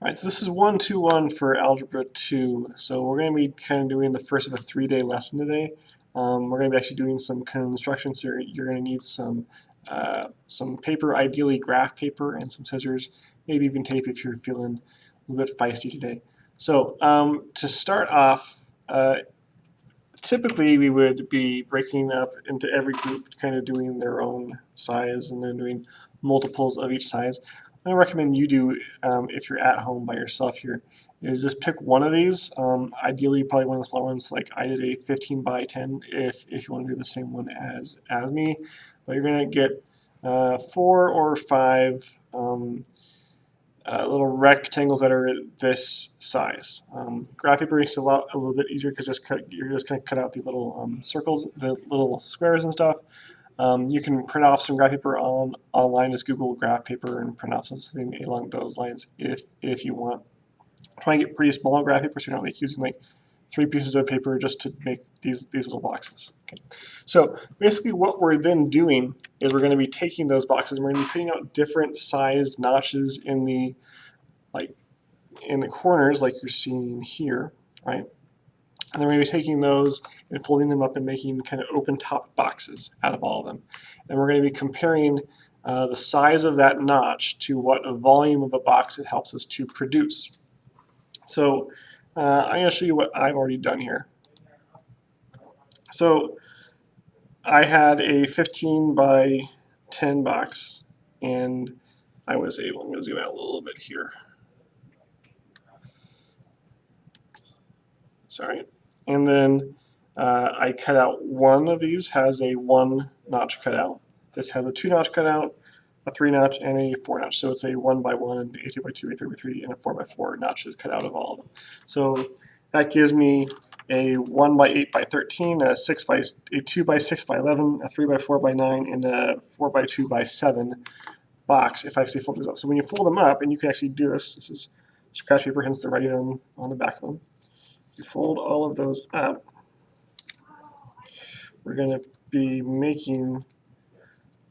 All right, so this is 1-2-1 for Algebra 2. So we're going to be kind of doing the first of a 3-day lesson today. We're going to be actually doing some kind of instructions here. You're going to need some paper, ideally graph paper, and some scissors, maybe even tape if you're feeling a little bit feisty today. So to start off, typically we would be breaking up into every group, kind of doing their own size and then doing multiples of each size. I recommend you do, if you're at home by yourself here, is just pick one of these. Ideally, probably one of the smaller ones. Like I did a 15 by 10. If you want to do the same one as me, but you're gonna get 4 or 5 little rectangles that are this size. Graph paper makes it a little bit easier because you're just gonna cut out the little circles, the little squares and stuff. You can print off some graph paper online, just Google graph paper and print off something along those lines if you want. Try and get pretty small graph paper so you're not like using like 3 pieces of paper just to make these little boxes. Okay. So basically what we're then doing is we're going to be taking those boxes and we're going to be putting out different sized notches in the corners like you're seeing here, right? And then we're going to be taking those and folding them up and making kind of open top boxes out of all of them. And we're going to be comparing the size of that notch to what volume of the box it helps us to produce. So I'm going to show you what I've already done here. So I had a 15 by 10 box, and I was able, I'm going to zoom out a little bit here. Sorry. And then I cut out one of these, has a 1 notch cutout. This has a 2 notch cutout, a 3 notch, and a 4 notch. So it's a 1 by 1, a 2 by 2, a 3 by 3, and a 4 by 4 notches cut out of all of them. So that gives me a 1 by 8 by 13, a 2 by 6 by 11, a 3 by 4 by 9, and a 4 by 2 by 7 box if I actually fold these up. So when you fold them up, and you can actually do this, this is scratch paper, hence the writing on the back of them. You fold all of those up. We're going to be making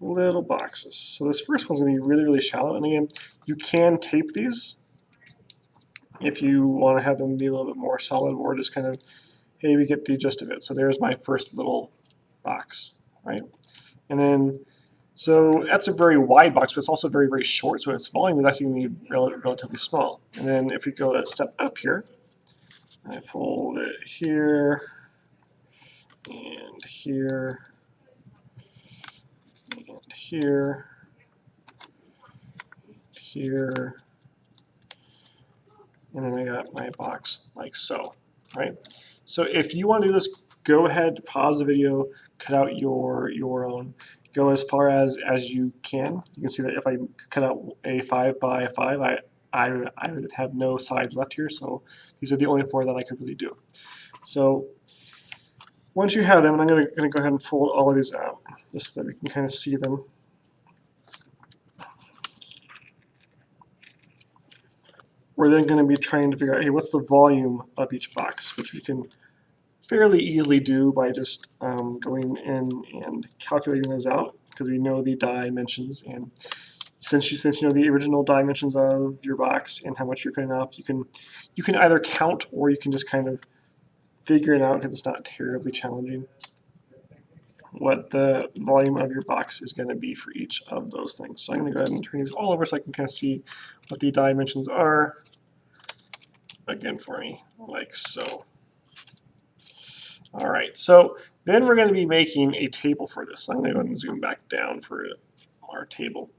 little boxes. So this first one's going to be really, really shallow. And again, you can tape these if you want to have them be a little bit more solid, or just kind of, hey, we get the gist of it. So there's my first little box, right? And then, so that's a very wide box, but it's also very, very short. So its volume is actually going to be relatively small. And then if we go a step up here, I fold it here, and here, and here, here, and then I got my box like so, right? So if you want to do this, go ahead, pause the video, cut out your own. Go as far as you can. You can see that if I cut out a 5 by 5, I would have no sides left here, so these are the only 4 that I could really do. So once you have them, and I'm going to go ahead and fold all of these out, just so that we can kind of see them. We're then going to be trying to figure out, hey, what's the volume of each box, which we can fairly easily do by just going in and calculating those out, because we know the dimensions. And since you know the original dimensions of your box and how much you're cutting off, you can either count or you can just kind of figure it out, because it's not terribly challenging, what the volume of your box is going to be for each of those things. So I'm going to go ahead and turn these all over so I can kind of see what the dimensions are again for me, like so. All right, so then we're going to be making a table for this. So I'm going to go ahead and zoom back down for our table.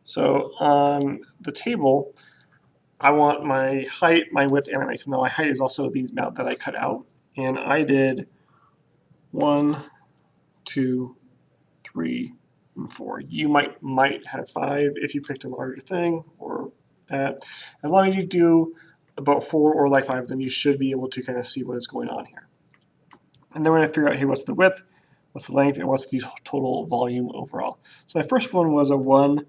So on the table, I want my height, my width, and my length. Now my height is also the amount that I cut out. And I did 1, 2, 3, and 4. You might have 5 if you picked a larger thing, or that. As long as you do about 4 or like 5 of them, you should be able to kind of see what is going on here. And then we're going to figure out, hey, what's the width, what's the length, and what's the total volume overall. So my first one was a 1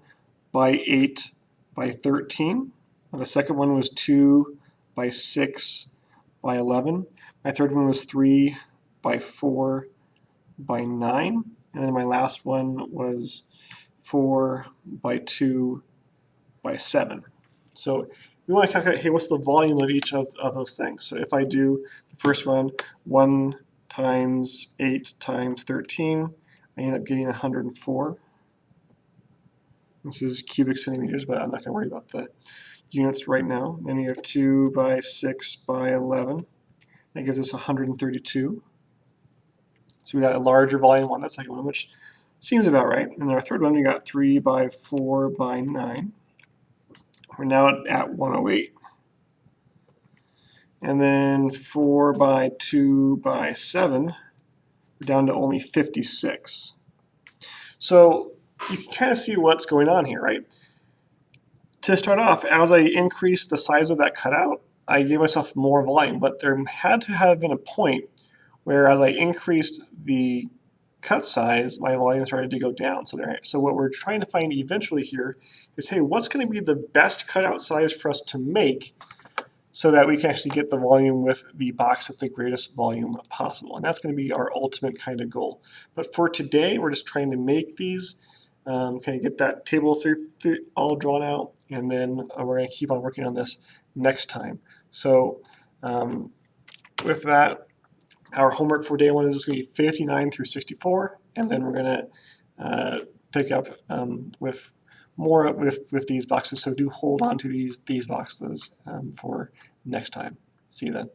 by 8 by 13. And the second one was 2 by 6 by 11. My third one was 3 by 4 by 9. And then my last one was 4 by 2 by 7. So we want to calculate, hey, what's the volume of each of those things? So if I do the first one, 1 times 8 times 13, I end up getting 104. This is cubic centimeters, but I'm not going to worry about the units right now. Then we have 2 by 6 by 11. That gives us 132. So we got a larger volume on that second one, which seems about right. And then our third one, we got 3 by 4 by 9. We're now at 108. And then 4 by 2 by 7, we're down to only 56. So you can kind of see what's going on here, right? To start off, as I increased the size of that cutout, I gave myself more volume, but there had to have been a point where as I increased the cut size, my volume started to go down. So what we're trying to find eventually here is, hey, what's going to be the best cutout size for us to make so that we can actually get the volume with the box with the greatest volume possible. And that's going to be our ultimate kind of goal. But for today, we're just trying to make these, kind of get that table all drawn out, and then we're going to keep on working on this next time. So with that, our homework for day one is going to be 59 through 64, and then we're going to pick up with more with these boxes. So do hold on to these boxes for next time. See you then.